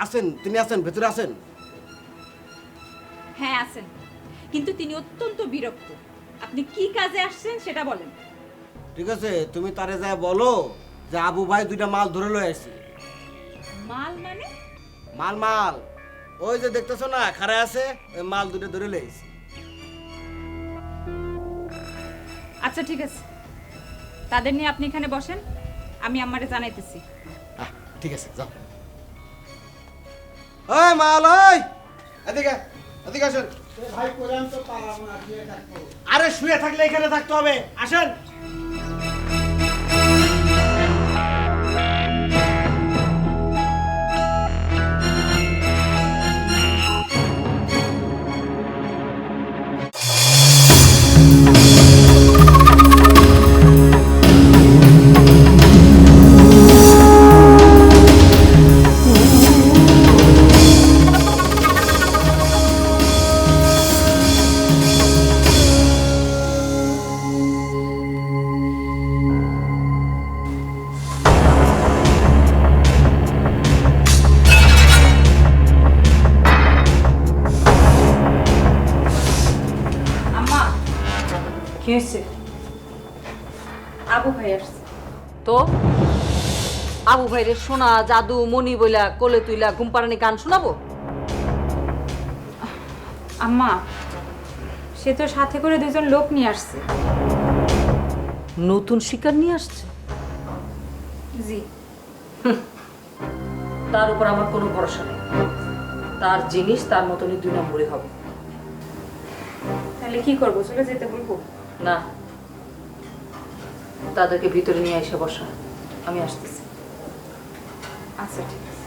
আছেন, তিনি আছেন, ভেতরে আছেন? হ্যাঁ আছেন, কিন্তু তিনি অত্যন্ত বিরক্ত। আপনি কি কাজে আসছেন সেটা বলেন। ঠিক আছে, তুমি তারে যা বলো যে আবু ভাই দুইটা মাল ধরে লয়ে আসছে। মাল মানে? মাল মাল ওই যে দেখতেছো না খাড়ায় আছে, ওই মাল দুটো ধরে লয়ে আসছে। আচ্ছা ঠিক আছে, তাদের নিয়ে আপনি এখানে বসেন, আমি আম্মারে জানাইতেছি। ঠিক আছে, যাও। ওই মাল, ওই এদিকে এদিকে আসেন। ভাই কোরআন তো পারাম না, দিয়ে থাকবো। আরে শুয়ে থাকলে এখানে থাকতে হবে, আসেন। আম্মা, কি হয়েছে? আবু ভাই আসছে। তো আবু ভাইরে সোনা জাদু মনি বইলা কোলে তুইলা ঘুম পাড়ানি গান শোনাবো? আম্মা, সে তো সাথে করে দুজন লোক নিয়ে আসছে। নতুন শিকার নিয়ে আসছে? জি। তার উপর আমার কোনো ভরসা নেই। তার জিনিস তার মতনই 2 নম্বরই হবে। তাহলে কি করবো, চলে যেতে বলবো? না, তাদেরকে ভিতরে নিয়ে এসে বসা, আমি আসতেছি। আচ্ছা ঠিক আছে।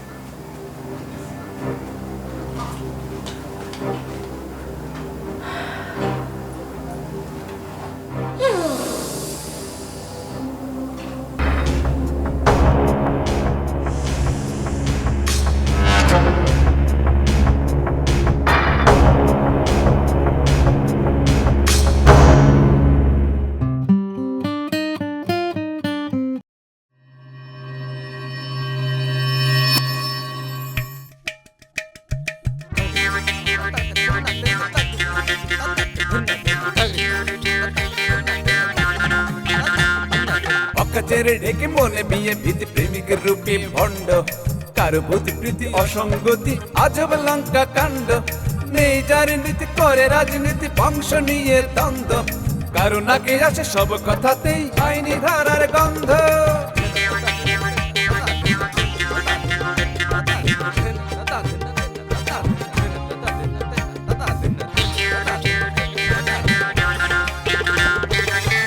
অকাচেরে ঢেকে মনে বিয়ে ভীতি প্রেমিকের রূপে ভণ্ড, কারো প্রতি প্রীতি অসঙ্গতি আজব লঙ্কা কাণ্ড। নেই যার নীতি করে রাজনীতি, বংশ নিয়ে দ্বন্দ্ব, কারো নাকে আসে সব কথাতেই আইনি ধারার গন্ধ।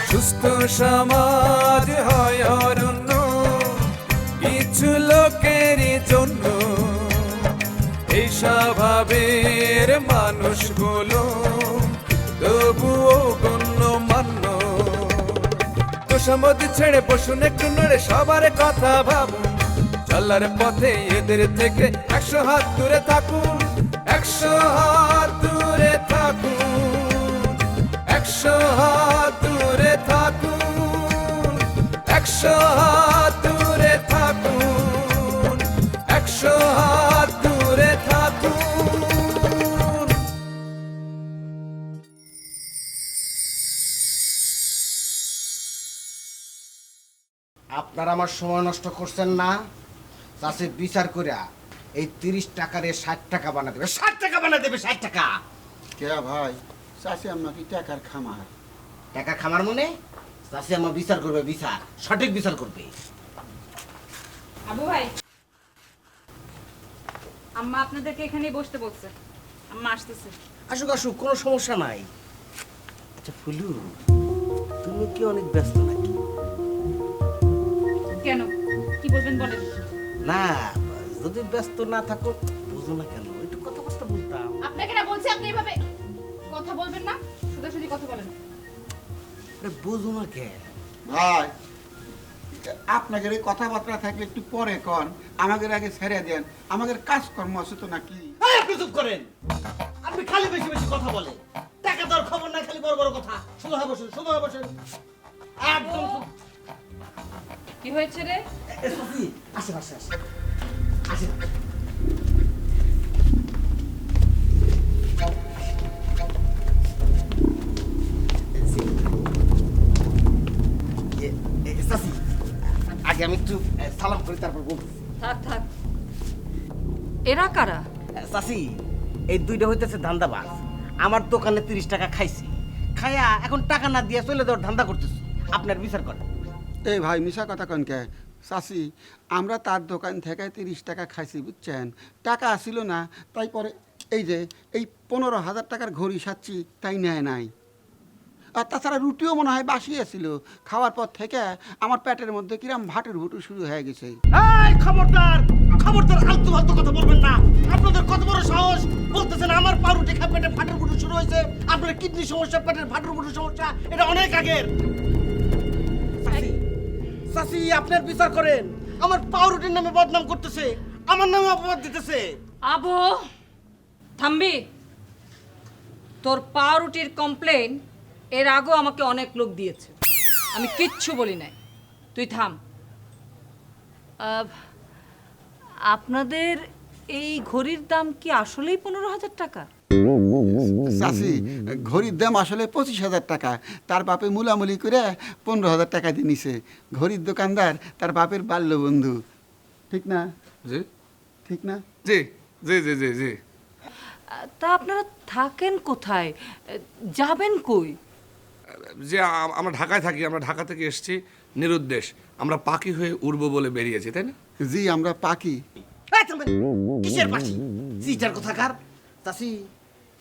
সুস্থ সমাজ হয় অরণ্য কিছু লোকেরই জন্য, এই স্বভাবের মানুষগুলো তবুও গণ্যমান্য। তোষামতি ছেড়ে বসুন একটু নড়ে, সবার কথা ভাবুন, চলার পথে এদের থেকে 100 হাত দূরে থাকুন, 100 হাত দূরে থাকুন, 100 হাত দূরে থাকুন, 100 হাত দূরে থাকুন, 100 হাত দূরে থাকুন। আপনারা আমার সময় নষ্ট করছেন না, চাষে বিচার করে এই 30 টাকার 60 টাকা বানা দেবে, 60 টাকা বানা দেবে, 60 টাকা। কে ভাই, চাষি আমরা কি টাকার খামার? টাকা খামার মনে চাষে আমার বিচার করবে, বিচার সঠিক বিচার করবে। আবু ভাই, আম্মা আপনাদেরকে এখানেই বসতে বলছে, আম্মা আসতেছে। আসুক আসুক, কোনো সমস্যা নাই। আচ্ছা ফুলু, তুমি কি অনেক ব্যস্ত নাকি? কেন, কি বলবেন বলেন। না, যদি ব্যস্ত না থাকো বুঝো না কেন, একটু কথাবার্তা বলতাম। আপনাকে না বলছি আপনি এভাবে কথা বলবেন না, সোজাসুজি কথা বলেন। আরে বুঝো না কে? ভাই, আপনাদের এই কথাবার্তা থাকলে একটু পরে কন, আমাদের আগে ছেড়ে দেন, আমাদের কাজকর্ম আছে তো নাকি? এই, আপনি চুপ করেন। আপনি খালি বেশি বেশি কথা বলেন, টাকা দেওয়ার খবর নাই, খালি বড় বড় কথা। সোজা হয়ে বসেন, সোজা হয়ে বসেন, একদম চুপ। কি হয়েছে রে? আসেন আসেন আসেন আসেন। চাচি আগে আমি একটু সালাম করি তারপর বলছি। থাক থাক। এরা কারা? চাচি এই দুইটা হইতেছে ধান্দাবাজ। আমার দোকানে 30 টাকা খাইছি, খায়া এখন টাকা না দিয়ে চলে যাওয়ার ধান্দা করতেছি। আপনার বিচার করেন। এই ভাই মিশা কথা কনকে চাচি, আমরা তার দোকান থেকে 30 টাকা খাইছি বুঝছেন, টাকা আসিল না, তাই পরে এই যে এই 15,000 টাকার ঘড়ি সাচ্ছি তাই নেয় নাই। আর তাছাড়া রুটিও মনে হয় বাসি ছিল, খাওয়ার পর থেকে আমার পেটের মধ্যে কিরম ভাটুর ভুটু শুরু হয়ে গেছে। এই খবরদার খবরদার, আলতু ফালতু কথা বলবেন না। আপনাদের কত বড় সাহস, বলতেছেন আমার পাউরুটি খায় পেটে ফাটুর ফুটু শুরু হয়েছে। আপনার কিডনি সমস্যা, পেটের ফাটুর ফুটু সমস্যা, এটা অনেক আগের। চাচি আপনার বিচার করেন। আমার পাউরুটির নামে বদনাম করতেছে, আমার নামে অপবাদ দিতেছে। আবু থামবি। তোর পাউরুটির কমপ্লেন এর আগেও আমাকে অনেক লোক দিয়েছে, আমি কিচ্ছু বলি নাই। তুই থাম। আপনাদের এই ঘড়ির দাম কি আসলেই 15,000 টাকা? চাচি ঘড়ির দাম আসলে 25,000 টাকা, তার বাপে মুলামুলি করে 15,000 টাকা দিয়ে নিছে। ঘড়ির দোকানদার তার বাপের বাল্য বন্ধু, ঠিক না? জি ঠিক না? জি জি জি জি জি তা আপনারা থাকেন কোথায়, যাবেন কই? যে আমরা ঢাকায় থাকি, আমরা ঢাকা থেকে এসেছি নিরুদ্দেশ, আমরা পাখি হয়ে উড়বো বলে বেরিয়েছি, তাই না? জি আমরা পাখি। এই থামবেন, কিসের পাখি? চিটার কোথাকার। চাচি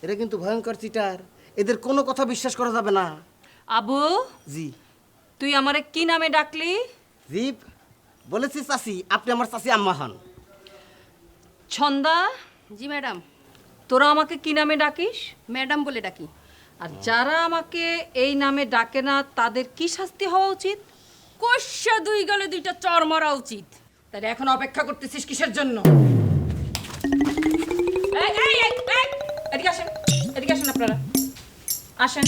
এরা কিন্তু ভয়ঙ্কর চিটার, এদের কোনো কথা বিশ্বাস করা যাবে না। আবু জি তুই আমারে কি নামে ডাকলি? জি বলেছি চাচি, আপনি আমার চাচি আম্মা হন। ছন্দা, জি ম্যাডাম। তোরা আমাকে কি নামে ডাকিস? ম্যাডাম বলে ডাকি। আর যারা আমাকে এই নামে ডাকে না তাদের কি শাস্তি হওয়া উচিত? কষা 2 গলে 2টা চর মারা উচিত। তাহলে এখন অপেক্ষা করতেছিস কিসের জন্য? এদিকে আসেন, এদিকে আসেন, আপনারা আসেন।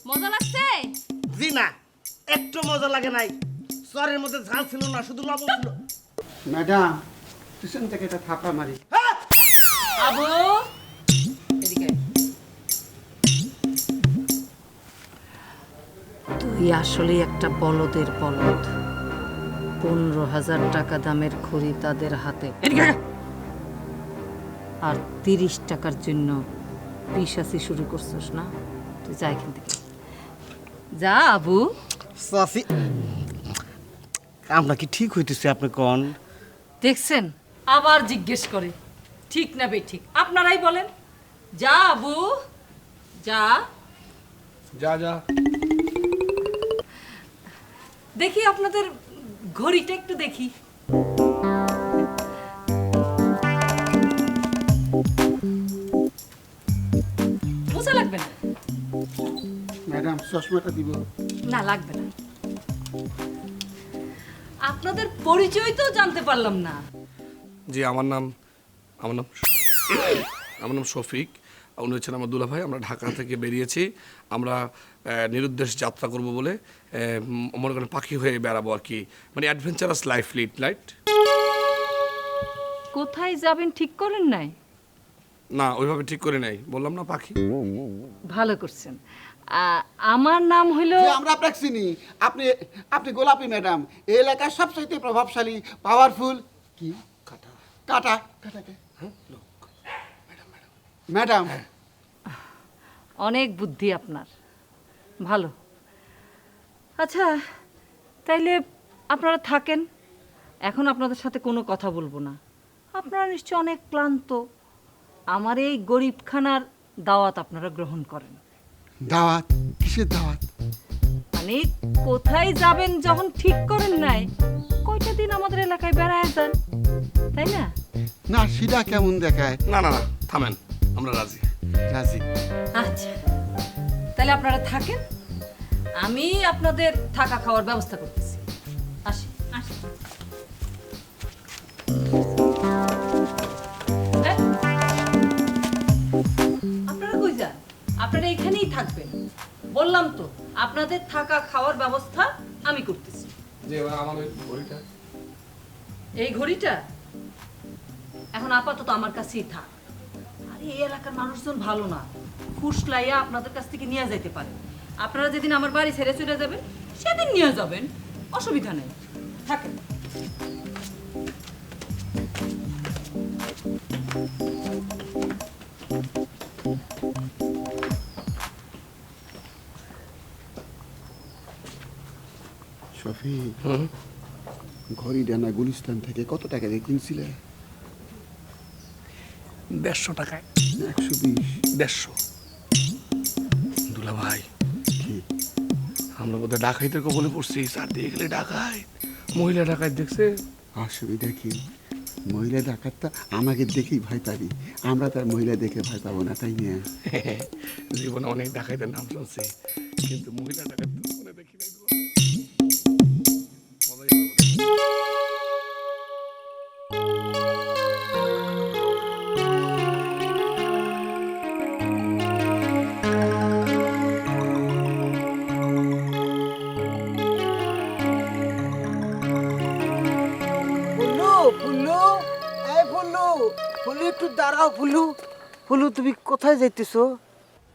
মজা লাগছে? জি না, একটু মজা লাগে নাই। সরের মধ্যে ঝাল ছিল না, শুধু লবণ ছিল। ম্যাডাম পিছন থেকে একটা থাপড়া মারি। আবু এদিকে। তুই আসলে একটা বলদের বলদ। 15,000 টাকা দামের ঘড়ি তাদের হাতে, আর 30 টাকার জন্য পিশাচি শুরু করছিস না? তুই যা এখান থেকে, যা আবু। চাচি আমরা কি ঠিক হইতেছে আপনি কোন? দেখছেন আবার জিজ্ঞেস করে ঠিক না বে ঠিক, আপনারাই বলেন। যা আবু যা। যা যা। দেখি আপনাদের ঘড়িটা একটু দেখি। বোঝা লাগবে না? ম্যাডাম চশমাটা দিব? না লাগবে না। আপনাদের পরিচয় তো জানতে পারলাম না। জি আমার নাম শফিক, উনি হচ্ছেন আমার দুলা ভাই। আমরা ঢাকা থেকে বেরিয়েছি, আমরা নিরুদ্দেশ যাত্রা করব বলে, মনে করেন পাখি হয়ে বেড়াবো আর কি, মানে অ্যাডভেঞ্চারাস লাইফ লিড লাইট। কোথায় যাবেন ঠিক করেন নাই? না ওইভাবে ঠিক করে নাই, বললাম না পাখি। ভালো করছেন। আমার নাম হলো, যে আমরা আপনাকে চিনি, আপনি আপনি গোলাপি ম্যাডাম, এই এলাকার সবচেয়ে প্রভাবশালী পাওয়ারফুল কি কাটা কাটা কাটাকে ম্যাডাম। অনেক বুদ্ধি আপনার, ভালো। আচ্ছা তাইলে আপনারা থাকেন, এখন আপনাদের সাথে কোনো কথা বলবো না। আপনারা নিশ্চয় অনেক ক্লান্ত। আমার এই গরিবখানার দাওয়াত আপনারা গ্রহণ করেন। দাওয়াত? কিসের দাওয়াত? মানে কোথায় যাবেন যখন ঠিক করেন নাই, কয়টা দিন আমাদের এলাকায় বেড়ায় যান, তাই না? না সেটা কেমন দেখায়? না না না থামেন, আমরা রাজি। রাজি। আচ্ছা তাহলে আপনারা থাকেন, আমি আপনাদের থাকা খাওয়ার ব্যবস্থা করতেছি। আসি আসি। আপনারা কই যান? আপনারা এখানেই থাকবেন। বললাম তো আপনাদের থাকা খাওয়ার ব্যবস্থা আমি করতেছি। যে আমার ওই ঘড়িটা, এই ঘড়িটা এখন আপাতত আমার কাছেই থাক। আর এই এলাকার মানুষজন ভালো না, ফুসলাইয়া আপনাদের কাছ থেকে নিয়ে যাইতে পারে। আপনারা যেদিন আমার বাড়ি ছেড়ে চলে যাবেন সেদিন নিয়ে যাবেন, অসুবিধা নেই, থাকেন। শফি, ঘড়ি ডানা গুলিস্তান থেকে কত টাকা দিয়ে কিনছিলে? 150 টাকায়। 120। 150। দুলা ভাই, কি? আমরা বোধহয় ডাকাইতের কবলে পড়ছি। স্যার দিয়ে গেলে ডাকাইত, মহিলা ডাকাইত দেখছে। অসুবিধা কি? মহিলা ডাকাতটা আমাকে দেখেই ভয় পাবি, আমরা তার মহিলা দেখে ভয় পাবো না, তাই নিয়ে। জীবনে অনেক ডাকাইতের নাম শুনছি, কিন্তু মহিলা ডাকাত তো জীবনে দেখি নাই। মজাই হলো। ফুলু, ফুলু, এই ফুলু, ফুলু একটু দাঁড়াও। ফুলু, ফুলু তুমি কোথায় যাইতেছো?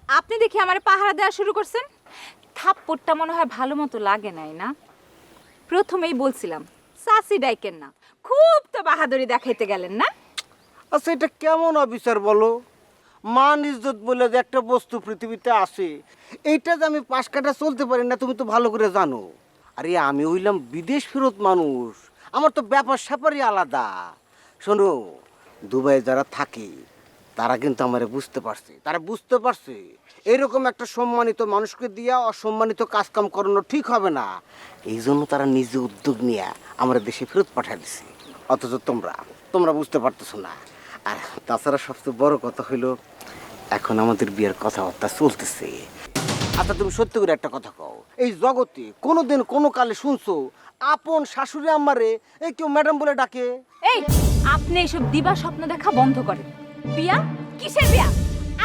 আপনি দেখি আমার পাহারা দেওয়া শুরু করছেন। থাপ্পড়টা মনে হয় ভালো মতো লাগে নাই না? প্রথমেই বলছিলাম চাচি ডাইকেন না, খুব তো বাহাদুরি দেখাইতে গেলেন না? আচ্ছা এটা কেমন অবিচার বলো? মান ইজ্জত বলে যে একটা বস্তু পৃথিবীতে আছে, এইটা যে আমি পাশ কাটা চলতে পারি না তুমি তো ভালো করে জানো। আরে আমি হইলাম বিদেশ ফেরত মানুষ, আমার তো ব্যাপার স্যাপারই আলাদা। শোনো, দুবাই যারা থাকে তারা কিন্তু আমারে বুঝতে পারছে, তারা বুঝতে পারছে এরকম একটা সম্মানিত মানুষকে দিয়া অসম্মানিত কাজকাম করানো ঠিক হবে না। এই জন্য তারা নিজে উদ্যোগ নিয়ে আমার দেশে ফেরত পাঠিয়ে দিছে। অথচ তোমরা বুঝতে পারতেছো না। আর তাছাড়া সবচেয়ে বড় কথা হইলো এখন আমাদের বিয়ের কথাবার্তা চলতেছে। আচ্ছা তুমি সত্যি করে একটা কথা কও, এই জগতে কোনোদিন কোনো কালে শুনছো আপন শাশুড়ি আমারে এই কেউ ম্যাডাম বলে ডাকে? এই আপনি এসব দিবা স্বপ্ন দেখা বন্ধ করেন। বিয়া কিসের বিয়া?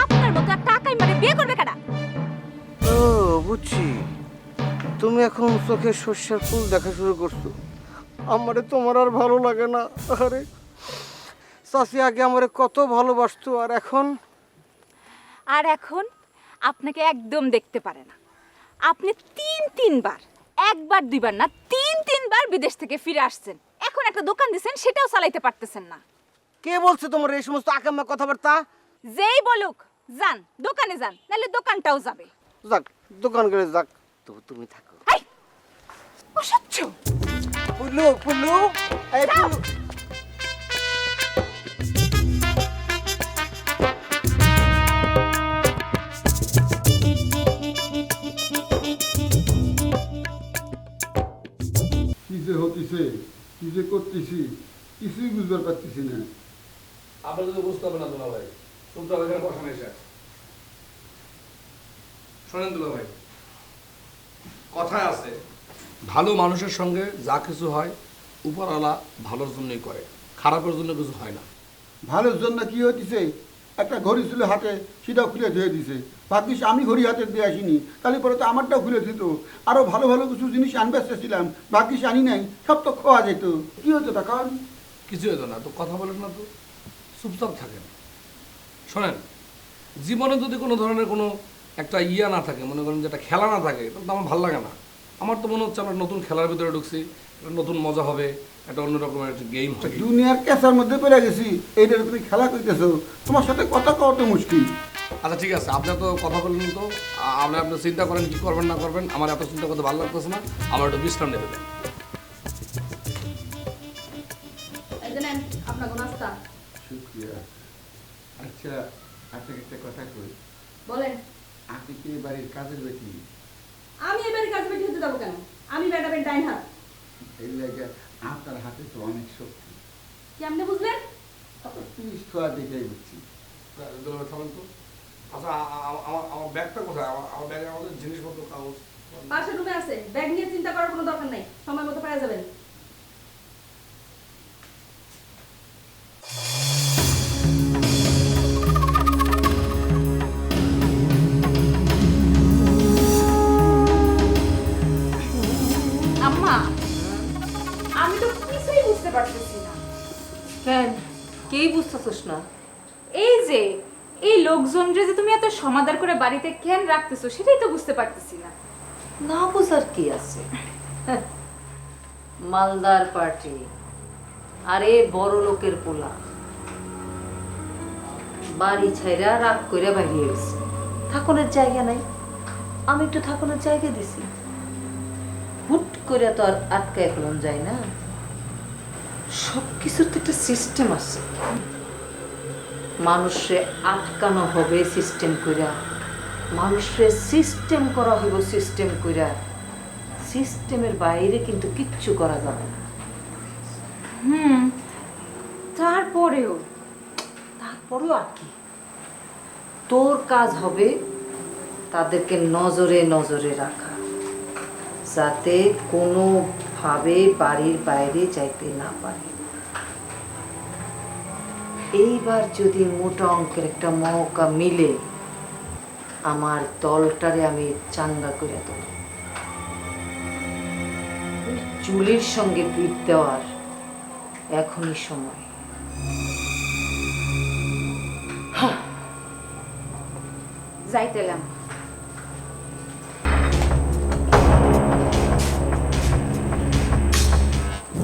আপনার মতো একটা টাকাই মারে বিয়ে করবে কারা? ও বুঝছি, তুমি এখন চোখে সর্ষের ফুল দেখা শুরু করছো। আমারে তোমার আর ভালো লাগে না। আরে চাচি আগে আমারে কত ভালোবাসতো, আর এখন আপনাকে একদম দেখতে পারে না। আপনি তিনবার, একবার দুইবার না, তিনবার বিদেশ থেকে ফিরে আসছেন। এখন একটা দোকান দিছেন, সেটাও চালাইতে পারতেছেন না। কে বলছে তোমার এই সমস্ত আকাম্মা কথাবার্তা? যেই বলুক যান, দোকানে যান, নাহলে দোকানটাও যাবে। যাক, দোকান গেলে যাক, তো তুমি থাকো। এই, অসহ্য। ফুলু, ফুলু, এই ফুলু। কি যে হতিছে, কি যে করতেছি, কিছুই বুঝতে পারতেছি না। আপনার যদি বুঝতে হবে না দুলা ভাই, চুপচাপ এখানে বসা নেই। শোনেন দুলা ভাই, কথায় আছে ভালো মানুষের সঙ্গে যা কিছু হয় উপরওয়ালা ভালোর জন্যই করে, খারাপের জন্য কিছু হয় না। ভালোর জন্য কি হতিছে, একটা ঘড়ি ছিল হাতে, সেটাও খুলে ধুয়ে দিছে। ভাগ্যিস আমি ঘড়ি হাতে দিয়ে আসিনি, তাহলে পরে তো আমারটাও খুলে দিত। আরো ভালো ভালো কিছু জিনিস আনবে চেয়েছিলাম, ভাগ্যিস আনি নাই, সব তো খোয়া যেত। কি হতো তখন? কিছু হতো না তো, কথা বলেন না তো, চুপচাপ থাকেন। শোনেন, জীবনে যদি কোনো ধরনের কোনো একটা ইয়া না থাকে, মনে করেন যে একটা খেলা না থাকে, তাহলে তো আমার ভালো লাগে না। আমার তো মনে হচ্ছে আমরা নতুন খেলার ভিতরে ঢুকছি, একটা নতুন মজা হবে, একটা অন্য রকমের একটা গেম হবে। দুনিয়ার ক্যাসার মধ্যে পড়ে গেছি, এইটা তুমি খেলা করতেছো, তোমার সাথে কথা কওয়া তো মুশকিল। আচ্ছা ঠিক আছে, আপনি তো কথা বললেন তো, আপনি চিন্তা করেন কি করবেন না করবেন। আমার এত চিন্তা করতে ভালো লাগতেছে না, আমার একটু বিশ্রাম নিতে দেন। আপনাকে নাস্তা শুক্রিয়া। আচ্ছা, আপনাকে একটা কথা কই, বলেন। আপনি কি বাড়ির কাজের বেটি? আমি এবারে কাজ বেটি হতে যাবো কেন? আমি ম্যাডামের ডাইন হাত। এই লাগে আপনার হাতে তো অনেক শক্তি। কেমনে বুঝলেন? আপনার পুলিশ খোয়া দেখেই বুঝছি। থামেন তো। আচ্ছা আমার ব্যাগটা কোথায়? আমার ব্যাগে আমাদের জিনিসপত্র, কাগজ। পাশের রুমে আছে, ব্যাগ নিয়ে চিন্তা করার কোনো দরকার নাই, সময় মতো পাওয়া যাবেন। আম্মা, আমি তো কিছুই বুঝতে পারতেছি না। কেন, কেই বুঝতেছিস না? এই যে এই লোকজনরে যে তুমি এত সমাদর করে বাড়িতে কেন রাখতেছো সেটাই তো বুঝতে পারতেছি না। না বুঝার কি আছে? মালদার পার্টি, আরে বড় লোকের পোলা, বাড়ি ছাইরা রাগ কইরা বাইরে গেছে, থাকনের জায়গা নাই, আমি একটু থাকনের জায়গা দিছি। হুট করে তো আর আটকায় ফেলান যায় না, সব কিছুর তো একটা সিস্টেম আছে। মানুষে আটকানো হবে সিস্টেম কইরা, মানুষে সিস্টেম করা হইব সিস্টেম কইরা। সিস্টেমের বাইরে কিন্তু কিচ্ছু করা যাবে না। তারপরেও তারপরেও আর কি, তোর কাজ হবে তাদেরকে নজরে নজরে রাখা, যাতে কোনোভাবে বাড়ির বাইরে যাইতে না পারে। এইবার যদি মোটা অঙ্কের একটা মৌকা মিলে, আমার দলটারে আমি চাঙ্গা করে দেব। ওই চুলির সঙ্গে পিঠ দেওয়ার এখনই সময়। যাইতেলাম।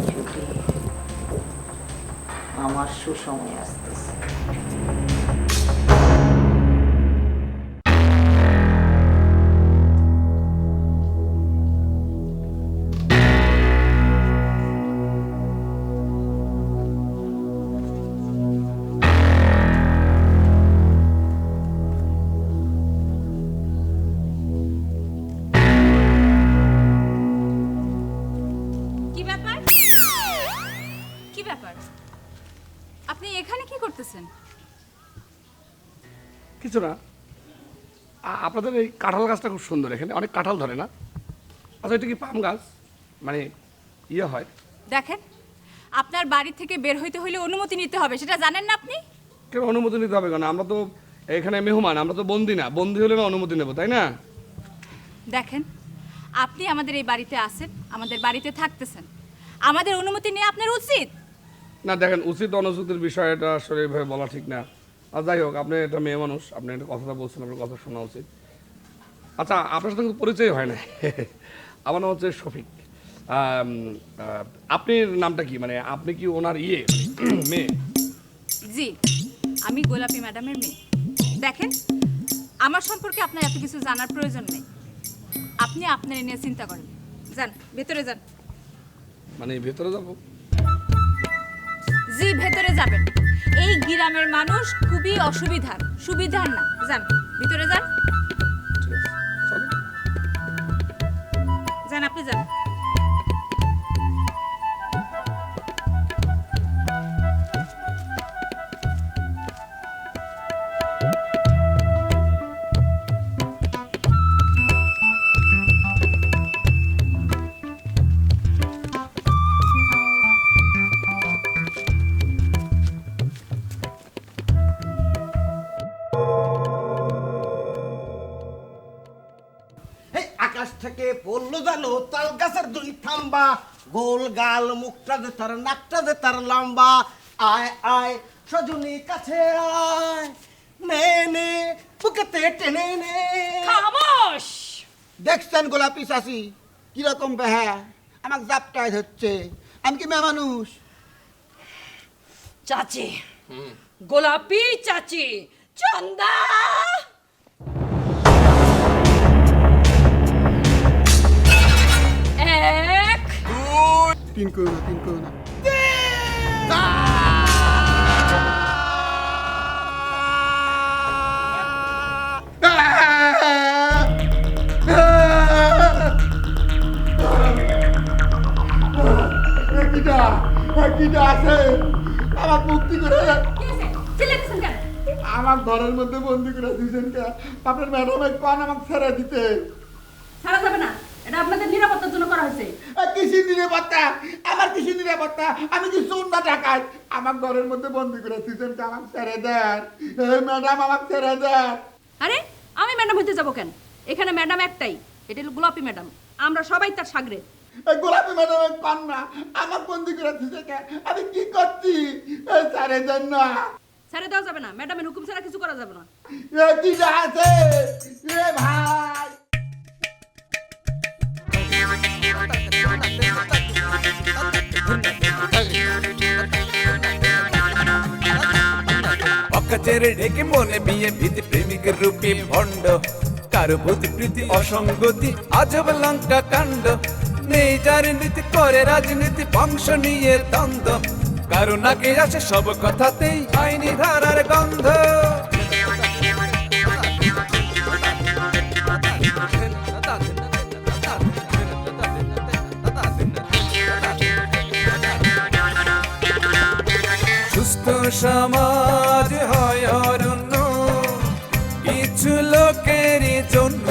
ছুটি, আমার সুসময় আসতেছে। কি ব্যাপার? কি ব্যাপার? আপনি এখানে কি করতেছেন? কিছু না, আপনাদের এই কাঁঠাল গাছটা খুব সুন্দর, এখানে অনেক কাঁঠাল ধরে না? আচ্ছা, এটা কি পাম গাছ, মানে ইয়ে হয়? দেখেন, আপনার বাড়ি থেকে বের হইতে হইলে অনুমতি নিতে হবে, সেটা জানেন না আপনি? কেন অনুমতি নিতে হবে কেন? আমরা তো এখানে মেহমান, আমরা তো বন্দি না। বন্দি হলে না অনুমতি নেবো, তাই না? দেখেন, আপনি আমাদের এই বাড়িতে আছেন, আমাদের বাড়িতে থাকতেছেন, আমাদের অনুমতি নিয়ে আপনার উচিত। না দেখেন, উচিত অনুচিতের বিষয়টা আসলে এভাবে বলা ঠিক না। আর যাই হোক, আপনি একটা মেয়ে মানুষ, আপনি একটা কথাটা বলছেন, আপনার কথা শোনা উচিত। আচ্ছা, আপনার সাথে কিন্তু পরিচয় হয় না। আমার নাম হচ্ছে শফিক। আপনার নামটা কি, মানে আপনি কি ওনার মেয়ে? জি, আমি গোলাপী ম্যাডামের মেয়ে। দেখেন, আমার সম্পর্কে আপনার এত কিছু জানার প্রয়োজন নেই। আপনি আপনার নিয়ে চিন্তা করেন। যান, ভেতরে যান। মানে ভেতরে যাবো? জি, ভেতরে যাবেন। এই গ্রামের মানুষ খুবই অসুবিধার, সুবিধার না। যান, ভিতরে যান। ঠিক আছে, চলো। যান, আপনি যান। এই আকাশ থেকে পড়লো জানো তাল গাছের দুই থাম্বা, গোল গাল মুখটা যে তার, নাকটা যে তার লম্বা। আয় আয় সজনী কাছে আয়, নে নে বুকেতে টেনে নে। খামোশ! দেখছেন গোলাপি চাষি কিরকম বেহা, আমাকে জাপটায় ধরছে। আমি কি মেয়ে মানুষ? চাচি, গোলাপি চাচি, চন্দা! এক, তিন করো না, তিন করো না। কিটা আছে আমার মুক্তি করে, কি হয়েছে? চিল্লাতেছেন কেন? আমার ঘরের মধ্যে বন্দি করে দিয়েছেন কে? আপনার ম্যাডাম পান আমাকে ছেড়ে দিতে। ছাড়া যাবে না, এটা আপনাদের নিরাপত্তার জন্য করা হয়েছে। কৃষি নিরাপত্তা? আমার কৃষি নিরাপত্তা? আমি কি চুন্ডা টাকায় আমার ঘরের মধ্যে বন্দি করে দিয়েছেন কে? আমাকে ছেড়ে দেন ম্যাডাম, আমাকে ছেড়ে দেন। আরে আমি ম্যাডাম হইতে যাবো কেন? এখানে ম্যাডাম একটাই, এটা হলো গোলাপি ম্যাডাম। আমরা সবাই তার সাগরে। গোলাপি ম্যাডাম পান না, আমার বন্দি করে দিয়েছে কে? আমি কি করছি? ছেড়ে দেন না। ছেড়ে দেওয়া যাবে না, ম্যাডামের হুকুম ছাড়া কিছু করা যাবে না। এ কি আছে এ ভাই অকাচের ঢেকে মনে বিয়ে ভীতি প্রেমিকের রূপে ভণ্ড কারো প্রতি প্রীতি অসঙ্গতি আজব লঙ্কা কাণ্ড নেই যার নীতি করে রাজনীতি বংশ নিয়ে দ্বন্দ্ব কারো নাকে আসে সব কথাতেই আইনি ধারার গন্ধ সুস্থ সমাজ হয় অরণ্য কিছু লোকেরই জন্য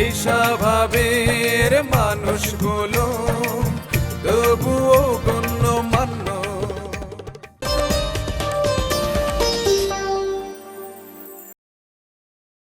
এই স্বভাবের মানুষগুলো তবুও